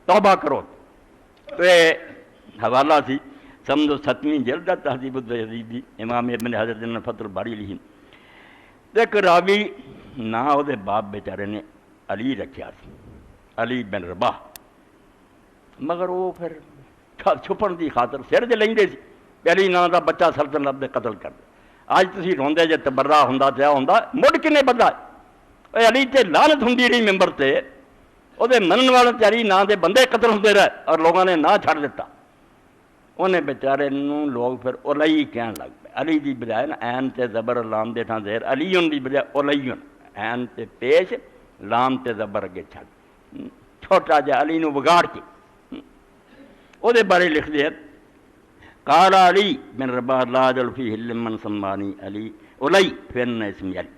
توبہ کرو. تو یہ حوالہ سی سمجھو 7ویں جلد تہذیب التہذیب دی امام ابن حضرت نے فتح الباری لکھی. ایک راوی نا وہ باپ بیچارے نے علی رکھیا سی، علی بن رباح، مگر وہ پھر چھپن دی خاطر سر دے لیندے سی علی نا دا بچہ سلطنت دے قتل کر دے. اج تسی روندے جے تبرہ ہوندا تے ہوندا مڑ کنے بدلا اے علی تے لعنت ہوندی رہی ممبر تے، وہ منن والے تے علی نا دے بندے قتل ہوندے رہے اور لوگوں نے نا چھڑ دیتا. انہیں بیچارے نوں لوگ پھر اولی کہن لگ پے. علی دی بجائے نا عین تے زبر لام دے تھاں زہر، علیون دی بجائے اولیون، عین تے پیش لام تے زبر اگے چھڑ، چھوٹا جا علی نو بگاڑ کے او دے بارے لکھ دے قال علی بن رباح لا جل فی من سمانی علی اولی فن اسمی علی.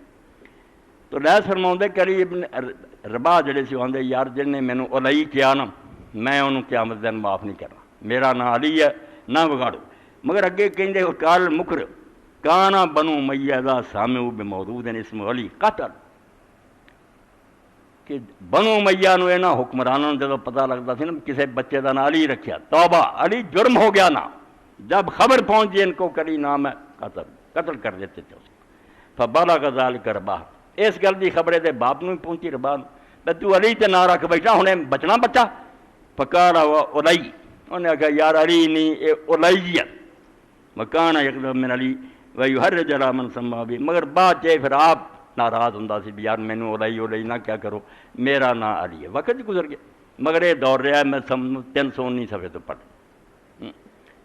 تو لے فرماؤں دے کہ علی ابن رباح جڑے سی ہوندے یار جن نے مینوں اولی کیا نا میں انہوں قیامت دن معاف نہیں کرنا، میرا نا علی ہے نہ بگاڑو. مگر اگے کہندے قال مکر کانا بنو امیہ ذا سامعوا بموجود اسم علی قتل، کہ بنو امیہ نو اینا حکمرانوں جب پتہ لگتا سی نا کسی بچے دا نا علی رکھیا، توبہ علی جرم ہو گیا نا، جب خبر پہنچ جی ان کو کری نام ہے قتل کر دیتے تھے. فبلغ ذلک رباح، اس گل دی خبرے دے باپ نو پہنچی رباح نو تو علی تے نا رکھ بیٹھا ہنے بچنا بچہ. فقال اولی، انہیں کہا یار علی نہیں اے اولی ہے. وکان یقذب من علی ویحرج علی من سما بھی، مگر بعد چے پھر آپ ناراض ہوندا سی بھی یار مینوں اولی نہ کیا کرو، میرا نا علی ہے. وقت گزر گیا مگر یہ دور رہا ہے میں 319 صفحے تو پڑھ.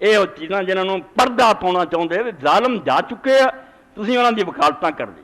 یہ چیزاں جنہوں پردہ پاؤنا چاہتے ظالم جا چکے ہیں، تسی انہاں دی وکالتاں کر دی.